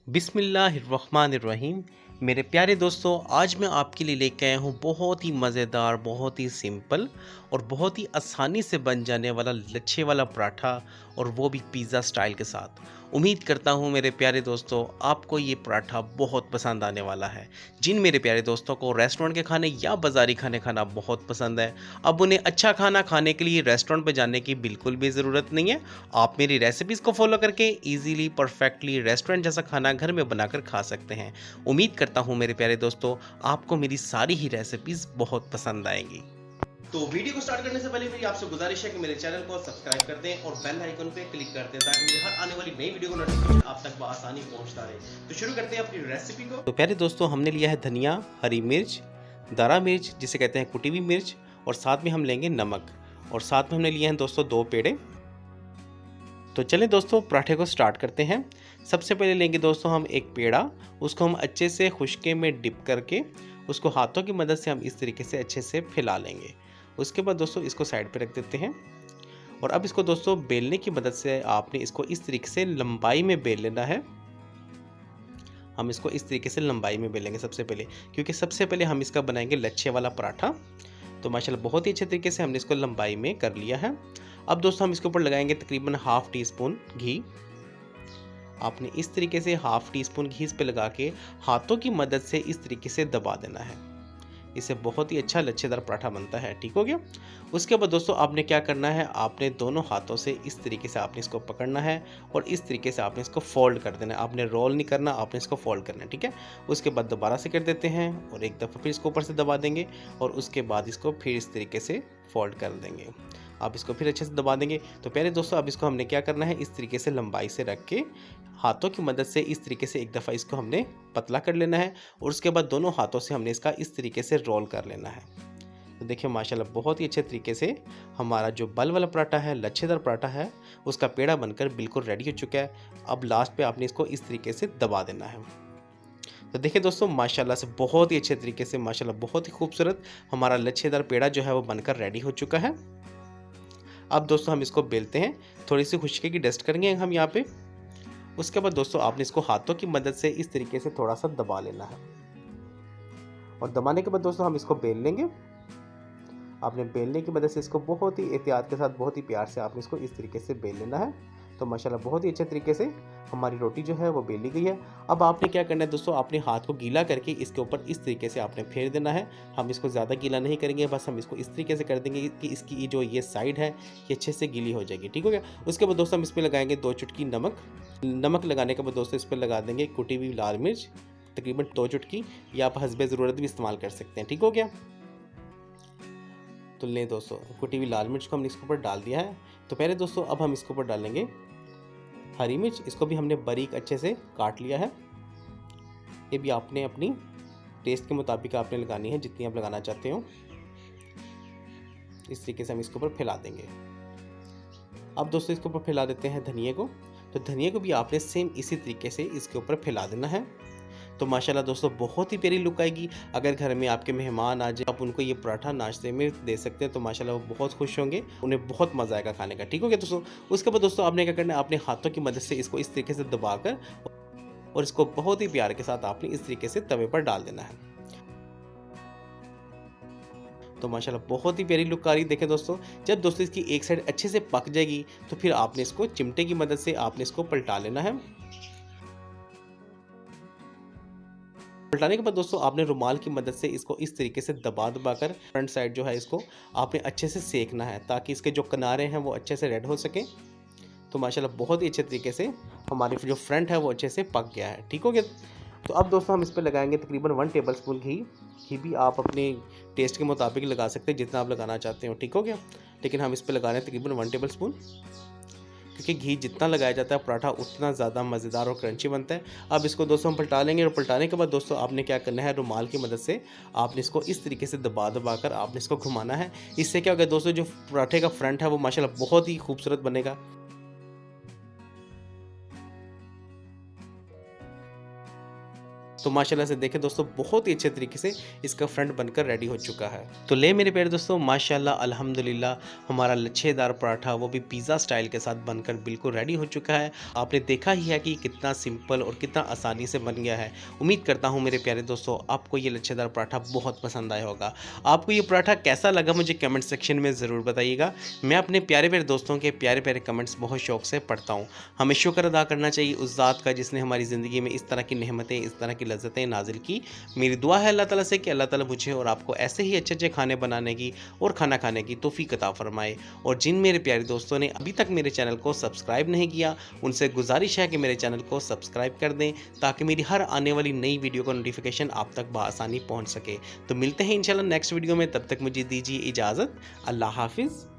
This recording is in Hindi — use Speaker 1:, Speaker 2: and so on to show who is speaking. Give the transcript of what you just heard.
Speaker 1: बिस्मिल्लाहिर्रहमानिर्रहीम। मेरे प्यारे दोस्तों, आज मैं आपके लिए लेके आया हूँ बहुत ही मज़ेदार, बहुत ही सिंपल और बहुत ही आसानी से बन जाने वाला लच्छे वाला पराठा, और वो भी पिज़्ज़ा स्टाइल के साथ। उम्मीद करता हूँ मेरे प्यारे दोस्तों, आपको ये पराठा बहुत पसंद आने वाला है। जिन मेरे प्यारे दोस्तों को रेस्टोरेंट के खाने या बाज़ारी खाने खाना बहुत पसंद है, अब उन्हें अच्छा खाना खाने के लिए रेस्टोरेंट पर जाने की बिल्कुल भी ज़रूरत नहीं है। आप मेरी रेसिपीज़ को फॉलो करके ईज़िली, परफेक्टली रेस्टोरेंट जैसा खाना घर में बनाकर खा सकते हैं। उम्मीद करता हूँ मेरे प्यारे दोस्तों, आपको मेरी सारी ही रेसिपीज़ बहुत पसंद आएंगी। तो वीडियो को स्टार्ट करने से पहले मेरी आपसे गुजारिश है कि मेरे चैनल को सब्सक्राइब कर दें और बेल आइकन पे क्लिक कर दें, ताकि मुझे हर आने वाली नई वीडियो का नोटिफिकेशन आप तक बआसानी पहुंचता रहे। तो शुरू करते हैं अपनी रेसिपी को। तो प्यारे दोस्तों, हमने लिया है धनिया, हरी मिर्च, दारा मिर्च जिसे कहते हैं कुटी हुई मिर्च, और साथ में हम लेंगे नमक, और साथ में हमने लिए हैं दोस्तों 2 पेड़े। तो चलें दोस्तों, पराठे को स्टार्ट करते हैं। सबसे पहले लेंगे दोस्तों हम एक पेड़ा, उसको हम अच्छे से खुशके में डिप करके उसको हाथों की मदद से हम इस तरीके से अच्छे से फैला लेंगे। उसके बाद दोस्तों इसको साइड पे रख देते हैं, और अब इसको दोस्तों बेलने की मदद से आपने इसको इस तरीके से लंबाई में बेल लेना है। हम इसको इस तरीके से लंबाई में बेलेंगे सबसे पहले, क्योंकि सबसे पहले हम इसका बनाएंगे लच्छे वाला पराठा। तो माशाल्लाह बहुत ही अच्छे तरीके से हमने इसको लंबाई में कर लिया है। अब दोस्तों हम इसके ऊपर लगाएंगे तकरीबन हाफ टी स्पून घी। आपने इस तरीके से हाफ टी स्पून घी इस पे लगा के हाथों की मदद से इस तरीके से दबा देना है। इससे बहुत ही अच्छा लच्छेदार पराठा बनता है। ठीक हो गया। उसके बाद दोस्तों आपने क्या करना है, आपने दोनों हाथों से इस तरीके से आपने इसको पकड़ना है और इस तरीके से आपने इसको फोल्ड कर देना है। आपने रोल नहीं करना, आपने इसको फोल्ड करना है। ठीक है। उसके बाद दोबारा से कर देते हैं और एक दफ़ा फिर इसको ऊपर से दबा देंगे, और उसके बाद इसको फिर इस तरीके से फोल्ड कर देंगे। आप इसको फिर अच्छे से दबा देंगे। तो पहले दोस्तों अब इसको हमने क्या करना है, इस तरीके से लंबाई से रख के हाथों की मदद से इस तरीके से एक दफ़ा इसको हमने पतला कर लेना है, और उसके बाद दोनों हाथों से हमने इसका इस तरीके से रोल कर लेना है। तो देखिए माशाल्लाह बहुत ही अच्छे तरीके से हमारा जो बल वाला पराठा है, लच्छेदार पराठा है, उसका पेड़ा बनकर बिल्कुल रेडी हो चुका है। अब लास्ट पे आपने इसको इस तरीके से दबा देना है। तो देखिए दोस्तों माशाल्लाह से बहुत ही अच्छे तरीके से, माशाल्लाह बहुत ही खूबसूरत हमारा लच्छेदार पेड़ा जो है वो बनकर रेडी हो चुका है। अब दोस्तों हम इसको बेलते हैं, थोड़ी सी खुशकी की डस्ट करेंगे हम यहाँ पे। उसके बाद दोस्तों आपने इसको हाथों की मदद से इस तरीके से थोड़ा सा दबा लेना है, और दबाने के बाद दोस्तों हम इसको बेल लेंगे। आपने बेलने की मदद से इसको बहुत ही एहतियात के साथ, बहुत ही प्यार से आपने इसको इस तरीके से बेल लेना है। तो माशाल्लाह बहुत ही अच्छे तरीके से हमारी रोटी जो है वो बेली गई है। अब आपने क्या करना है दोस्तों, अपने हाथ को गीला करके इसके ऊपर इस तरीके से आपने फेर देना है। हम इसको ज़्यादा गीला नहीं करेंगे, बस हम इसको इस तरीके से कर देंगे कि इसकी जो ये साइड है ये अच्छे से गीली हो जाएगी। ठीक हो गया। उसके बाद दोस्तों हम इस पर लगाएंगे 2 चुटकी नमक। नमक लगाने के बाद दोस्तों इस पर लगा देंगे कुटी हुई लाल मिर्च, तकरीबन 2 चुटकी, या आप हस्बे ज़रूरत भी इस्तेमाल कर सकते हैं। ठीक हो गया। तो लें दोस्तों, कुटी हुई लाल मिर्च को हमने इसके ऊपर डाल दिया है। तो पहले दोस्तों अब हम इसके ऊपर डालेंगे हरी मिर्च। इसको भी हमने बारीक अच्छे से काट लिया है। ये भी आपने अपनी टेस्ट के मुताबिक आपने लगानी है, जितनी आप लगाना चाहते हो। इस तरीके से हम इसके ऊपर फैला देंगे। अब दोस्तों इसके ऊपर फैला देते हैं धनिए को। तो धनिए को भी आपने सेम इसी तरीके से इसके ऊपर फैला देना है। तो माशाल्लाह दोस्तों बहुत ही प्यारी लुक आएगी। अगर घर में आपके मेहमान आ जाए, आप उनको ये पराठा नाश्ते में दे सकते हैं, तो माशाल्लाह वो बहुत खुश होंगे, उन्हें बहुत मज़ा आएगा खाने का। ठीक हो गया दोस्तों। उसके बाद दोस्तों आपने क्या करना है, अपने हाथों की मदद से इसको इस तरीके से दबाकर, और इसको बहुत ही प्यार के साथ आपने इस तरीके से तवे पर डाल देना है। तो माशाल्लाह बहुत ही प्यारी लुक आ रही है। देखें दोस्तों, जब दोस्तों इसकी एक साइड अच्छे से पक जाएगी, तो फिर आपने इसको चिमटे की मदद से आपने इसको पलटा लेना है। पलटाने के बाद दोस्तों आपने रुमाल की मदद से इसको इस तरीके से दबा दबा कर फ्रंट साइड जो है इसको आपने अच्छे से सेकना है, ताकि इसके जो किनारे हैं वो अच्छे से रेड हो सके। तो माशाल्लाह बहुत ही अच्छे तरीके से हमारी जो फ्रंट है वो अच्छे से पक गया है। ठीक हो गया। तो अब दोस्तों हम इस पर लगाएंगे तकरीबन 1 टेबल स्पून घी। घी भी आप अपने टेस्ट के मुताबिक लगा सकते हैं, जितना आप लगाना चाहते हो। ठीक हो गया। लेकिन हम इस पर लगा रहे हैं तकरीबन 1 टेबल स्पून, क्योंकि घी जितना लगाया जाता है पराठा उतना ज़्यादा मज़ेदार और क्रंची बनता है। अब इसको दोस्तों हम पलटा लेंगे, और पलटाने के बाद दोस्तों आपने क्या करना है, रुमाल की मदद से आपने इसको इस तरीके से दबा दबा कर आपने इसको घुमाना है। इससे क्या होगा दोस्तों, जो पराठे का फ्रंट है वो माशाल्लाह बहुत ही खूबसूरत बनेगा। तो माशाल्लाह से देखें दोस्तों बहुत ही अच्छे तरीके से इसका फ्रंट बनकर रेडी हो चुका है। तो ले मेरे प्यारे दोस्तों माशाल्लाह अल्हम्दुलिल्लाह हमारा लच्छेदार पराठा वो भी पिज़्ज़ा स्टाइल के साथ बनकर बिल्कुल रेडी हो चुका है। आपने देखा ही है कि कितना सिंपल और कितना आसानी से बन गया है। उम्मीद करता हूँ मेरे प्यारे दोस्तों आपको ये लच्छेदार पराठा बहुत पसंद आया होगा। आपको ये पराठा कैसा लगा मुझे कमेंट सेक्शन में ज़रूर बताइएगा। मैं अपने प्यारे प्यारे दोस्तों के प्यारे प्यारे कमेंट्स बहुत शौक से पढ़ता हूँ। हमें शुक्र अदा करना चाहिए उस ज़ात का जिसने हमारी ज़िंदगी में इस तरह की नेमतें, इस तरह की लज़्ज़तें नाज़िल की। मेरी दुआ है अल्लाह ताला से कि अल्लाह ताला मुझे और आपको ऐसे ही अच्छे-अच्छे खाने बनाने की और खाना खाने की तौफ़ीक अता फ़रमाए। और जिन मेरे प्यारे दोस्तों ने अभी तक मेरे चैनल को सब्सक्राइब नहीं किया, उनसे गुज़ारिश है कि मेरे चैनल को सब्सक्राइब कर दें ताकि मेरी हर आने वाली नई वीडियो का नोटिफिकेशन आप तक बआसानी पहुँच सके। तो मिलते हैं इंशाल्लाह नेक्स्ट वीडियो में, तब तक मुझे दीजिए इजाज़त। अल्लाह हाफ़िज़।